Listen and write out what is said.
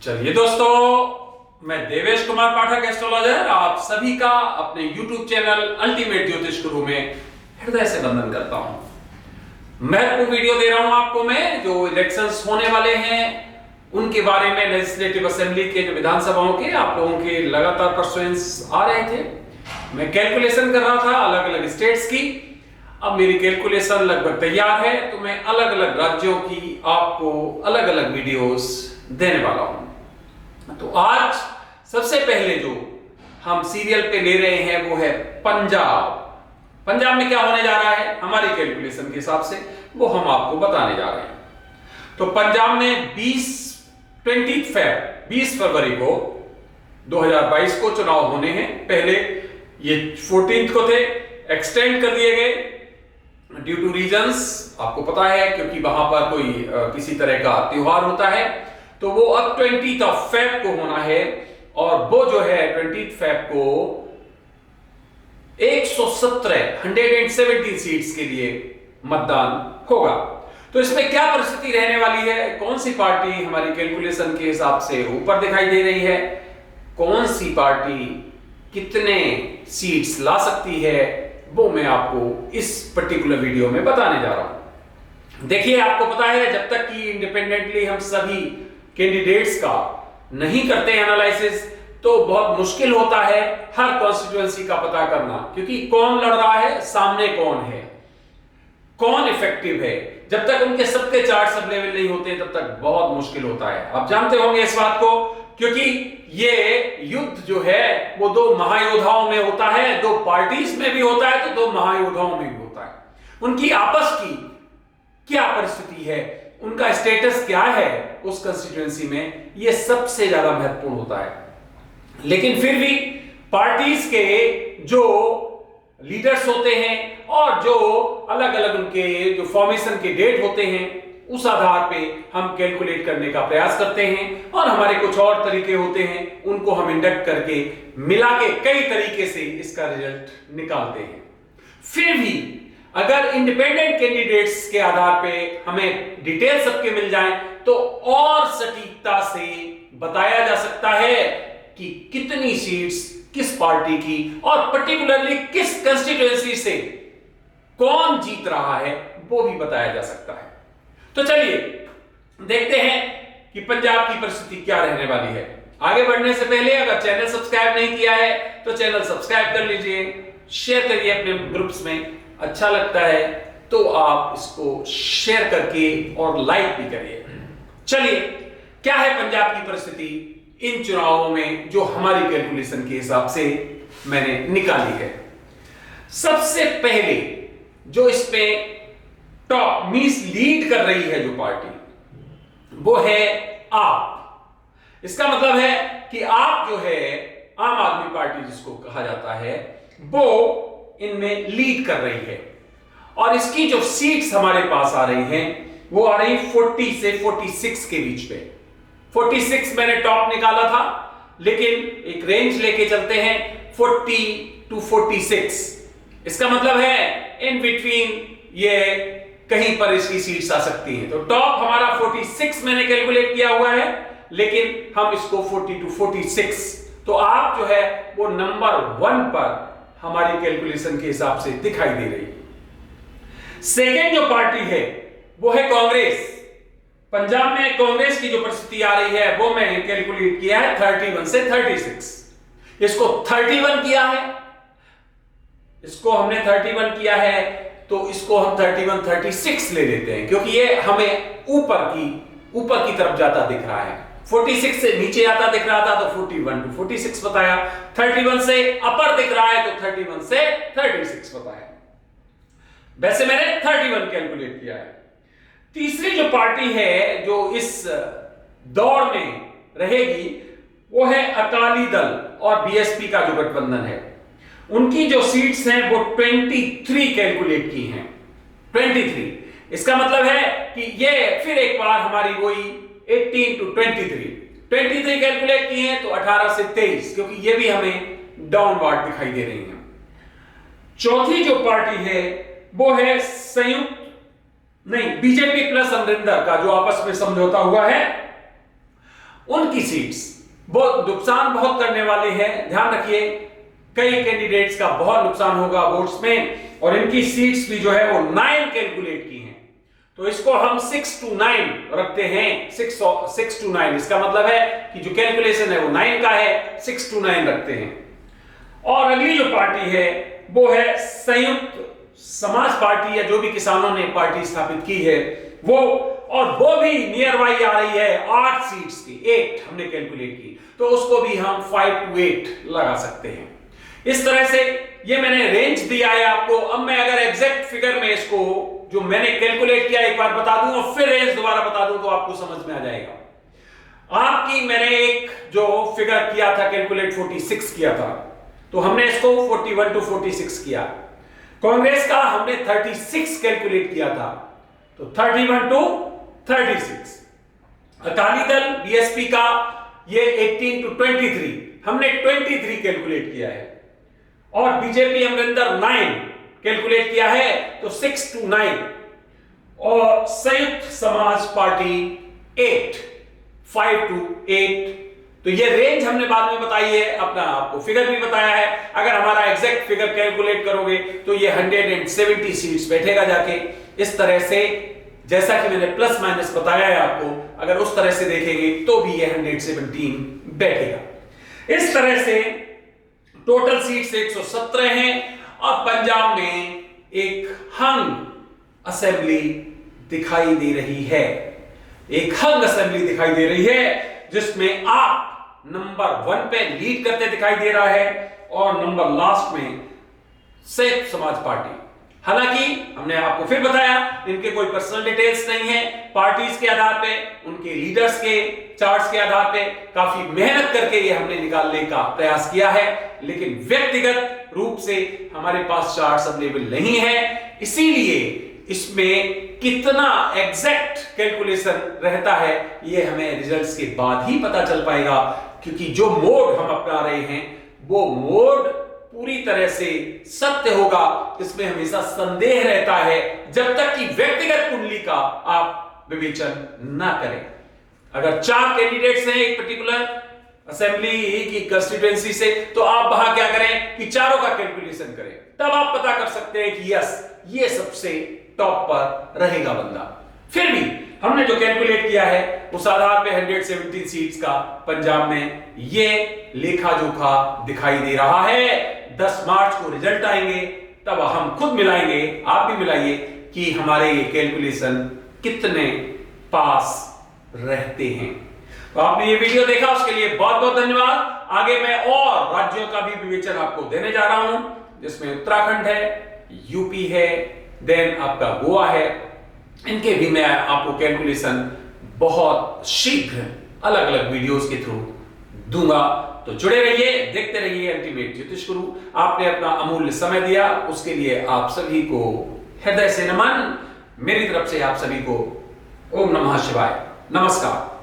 चलिए दोस्तों, मैं देवेश कुमार पाठक एस्ट्रोलॉजर आप सभी का अपने YouTube चैनल अल्टीमेट ज्योतिष गुरु में हृदय से वंदन करता हूं। महत्वपूर्ण वीडियो दे रहा हूं आपको मैं, जो इलेक्शंस होने वाले हैं उनके बारे में। लेजिस्लेटिव असेंबली के जो विधानसभाओं के आप लोगों के लगातार क्वेश्चंस आ रहे थे, मैं कैलकुलेशन कर रहा था अलग अलग स्टेट्स की। अब मेरी कैलकुलेशन लगभग तैयार है, तो मैं अलग अलग राज्यों की आपको अलग अलग वीडियोस देने वाला हूं। तो आज सबसे पहले जो हम सीरियल पे ले रहे हैं वो है पंजाब। पंजाब में क्या होने जा रहा है हमारी कैलकुलेशन के हिसाब से, वो हम आपको बताने जा रहे हैं। तो पंजाब में 20 फरवरी को 2022 को चुनाव होने हैं। पहले ये 14 को थे, एक्सटेंड कर दिए गए ड्यू टू रीजंस, आपको पता है, क्योंकि वहां पर कोई किसी तरह का त्योहार होता है। तो वो अब 20 फेब को होना है, और वो जो है 20 फेब को 170 सीट्स के लिए मतदान होगा। तो इसमें क्या परिस्थिति रहने वाली है, कौन सी पार्टी हमारी कैलकुलेशन के हिसाब से ऊपर दिखाई दे रही है, कौन सी पार्टी कितने सीट्स ला सकती है, वो मैं आपको इस पर्टिकुलर वीडियो में बताने जा रहा हूं। देखिए, आपको पता है जब तक कि इंडिपेंडेंटली हम सभी कैंडिडेट्स का नहीं करते एनालिसिस, तो बहुत मुश्किल होता है हर कॉन्स्टिट्यूएंसी का पता करना, क्योंकि कौन लड़ रहा है, सामने कौन है, कौन इफेक्टिव है। जब तक उनके सबके चार्ट सब लेवल नहीं होते तब तक बहुत मुश्किल होता है। आप जानते होंगे इस बात को, क्योंकि ये युद्ध जो है वो दो महायोद्धाओं में होता है, दो पार्टीज में भी होता है, तो दो महायोद्धाओं में भी होता है। उनकी आपस की क्या परिस्थिति है, उनका स्टेटस क्या है उस कंस्टिट्यूएंसी में, ये सबसे ज्यादा महत्वपूर्ण होता है। लेकिन फिर भी पार्टीज के जो लीडर्स होते हैं और जो अलग अलग उनके जो फॉर्मेशन के डेट होते हैं, उस आधार पे हम कैलकुलेट करने का प्रयास करते हैं, और हमारे कुछ और तरीके होते हैं, उनको हम इंडक्ट करके मिला के कई तरीके से इसका रिजल्ट निकालते हैं। फिर भी अगर इंडिपेंडेंट कैंडिडेट्स के आधार पे हमें डिटेल सबके मिल जाएं, तो और सटीकता से बताया जा सकता है कि कितनी सीट्स किस पार्टी की, और पर्टिकुलरली किस कंस्टिट्यूएंसी से कौन जीत रहा है, वो भी बताया जा सकता है। तो चलिए देखते हैं कि पंजाब की परिस्थिति क्या रहने वाली है। आगे बढ़ने से पहले अगर चैनल सब्सक्राइब नहीं किया है तो चैनल सब्सक्राइब कर लीजिए, शेयर करिए अपने ग्रुप्स में, अच्छा लगता है तो आप इसको शेयर करके और लाइक भी करिए। चलिए, क्या है पंजाब की परिस्थिति इन चुनावों में जो हमारी कैलकुलेशन के हिसाब से मैंने निकाली है। सबसे पहले जो इसमें टॉप मींस लीड कर रही है जो पार्टी, वो है आप। इसका मतलब है कि आप जो है आम आदमी पार्टी जिसको कहा जाता है, वो इनमें लीड कर रही है। और इसकी जो सीट्स हमारे पास आ रही हैं वो आ रही 40 से 46 के बीच में। 46 मैंने टॉप निकाला था, लेकिन एक रेंज लेके चलते हैं 40 to 46। इसका मतलब है इन बिटवीन ये कहीं पर इसकी सीट्स आ सकती हैं। तो टॉप हमारा 46 मैंने कैलकुलेट किया हुआ है, लेकिन हम इसको 40 to 46, तो आप जो है वो नंबर 1 पर हमारी कैलकुलेशन के हिसाब से दिखाई दे रही है। सेकेंड जो पार्टी है वो है कांग्रेस। पंजाब में कांग्रेस की जो परिस्थिति आ रही है वो मैंने कैलकुलेट किया है 31 से 36। इसको 31 किया है, इसको हमने 31 किया है, तो इसको हम 31 36 ले लेते हैं, क्योंकि ये हमें ऊपर की तरफ जाता दिख रहा है। 46 से नीचे आता दिख रहा था तो 41 to 46 बताया, 31 से अपर दिख रहा है तो 31 से 36 बताया। वैसे मैंने 31 कैलकुलेट किया है। तीसरी जो पार्टी है जो इस दौड़ में रहेगी वो है अकाली दल और बीएसपी का जो गठबंधन है। उनकी जो सीट्स हैं वो 23 कैलकुलेट की हैं, 23। इसका मतलब है कि ये फिर एक बार हमारी वही 18 to 23 कैलकुलेट किए हैं, तो 18 से 23, क्योंकि ये भी हमें डाउनवर्ड दिखाई दे रही हैं। चौथी जो पार्टी है वो है बीजेपी प्लस अमरिंदर का जो आपस में समझौता हुआ है, उनकी उनकी सीट्स बहुत नुकसान बहुत करने वाले हैं। ध्यान रखिए, कई कैंडिडेट्स का बहुत नुकसान होगा वोट्स में, और इनकी सीट्स भी जो है वो 9 कैलकुलेट की हैं। तो इसको हम 6 to 9 रखते हैं। 6 to 9 इसका मतलब है कि जो कैलकुलेशन है वो 9 का है, 6 to 9 रखते हैं। और अगली जो पार्टी है वो है संयुक्त समाज पार्टी, या जो भी किसानों ने पार्टी स्थापित की है वो, और वो भी नियर बाई आ रही है 8 सीट्स की, 8 हमने कैलकुलेट की, तो उसको भी हम 5 to 8 लगा सकते हैं। इस तरह से ये मैंने रेंज दिया है आपको। अब मैं अगर एग्जैक्ट फिगर में इसको जो मैंने कैलकुलेट किया एक बार बता दूं और फिर रेंज दोबारा बता दूं तो आपको समझ में आ जाएगा। आपकी मैंने एक जो फिगर किया था कैलकुलेट 46 किया था, तो हमने इसको 41 to 46 किया। कांग्रेस का हमने 36 कैलकुलेट किया था, तो 31 to 36। अकाली दल बीएसपी का ये 18 to 23, हमने 23 कैलकुलेट किया है। और बीजेपी अमरिंदर 9 कैलकुलेट किया है, तो 6 to 9। और संयुक्त समाज पार्टी 8, 5 to 8। तो ये रेंज हमने बाद में बताई है, अपना आपको फिगर भी बताया है। अगर हमारा एग्जैक्ट फिगर कैलकुलेट करोगे तो ये 170 सीट्स बैठेगा जाके। इस तरह से जैसा कि मैंने प्लस माइनस बताया है आपको, अगर उस तरह से देखेंगे तो भी ये 117 बैठेगा। इस तरह से टोटल सीट्स 117 हैं। और पंजाब में एक हंग असेंबली दिखाई दे रही है, एक हंग असेंबली दिखाई दे रही है, जिसमें आप नंबर 1 पे लीड करते दिखाई दे रहा है और नंबर लास्ट में संयुक्त समाज पार्टी। हालांकि हमने आपको फिर बताया इनके कोई पर्सनल डिटेल्स नहीं है, पार्टीज के आधार पे, उनके लीडर्स के चार्ट्स के आधार पे काफी मेहनत करके ये हमने निकालने का प्रयास किया है, लेकिन व्यक्तिगत रूप से हमारे पास चार्ट्स अवेलेबल नहीं है। इसीलिए इसमें कितना एग्जैक्ट कैलकुलेशन रहता है ये हमें रिजल्ट्स के बाद ही पता चल पाएगा, क्योंकि जो मोड हम अपना रहे हैं वो मोड पूरी तरह से सत्य होगा, इसमें हमेशा संदेह रहता है जब तक कि व्यक्तिगत कुंडली का आप विवेचन ना करें। अगर 4 कैंडिडेट्स हैं एक पर्टिकुलर असेंबली की कंस्टिट्यूएंसी से, तो आप वहां क्या करें कि चारों का कैलकुलेशन करें, तब आप पता कर सकते हैं कि यस ये सबसे टॉप पर रहेगा बंदा। फिर भी हमने जो कैलकुलेट किया है उस आधार पे 117 सीट्स का पंजाब में ये लेखा जोखा दिखाई दे रहा है। 10 मार्च को रिजल्ट आएंगे, तब हम खुद मिलाएंगे, आप भी मिलाइए कि हमारे ये कैलकुलेशन कितने पास रहते हैं। तो आपने ये वीडियो देखा उसके लिए बहुत बहुत धन्यवाद। आगे मैं और राज्यों का भी विवेचन आपको देने जा रहा हूं, जिसमें उत्तराखंड है, यूपी है, देन आपका गोवा है। इनके भी मैं आपको कैलकुलेशन बहुत शीघ्र अलग अलग वीडियोस के थ्रू दूंगा। तो जुड़े रहिए, देखते रहिए अल्टीमेट ज्योतिष गुरु। आपने अपना अमूल्य समय दिया, उसके लिए आप सभी को हृदय से नमन। मेरी तरफ से आप सभी को ओम नमः शिवाय, नमस्कार।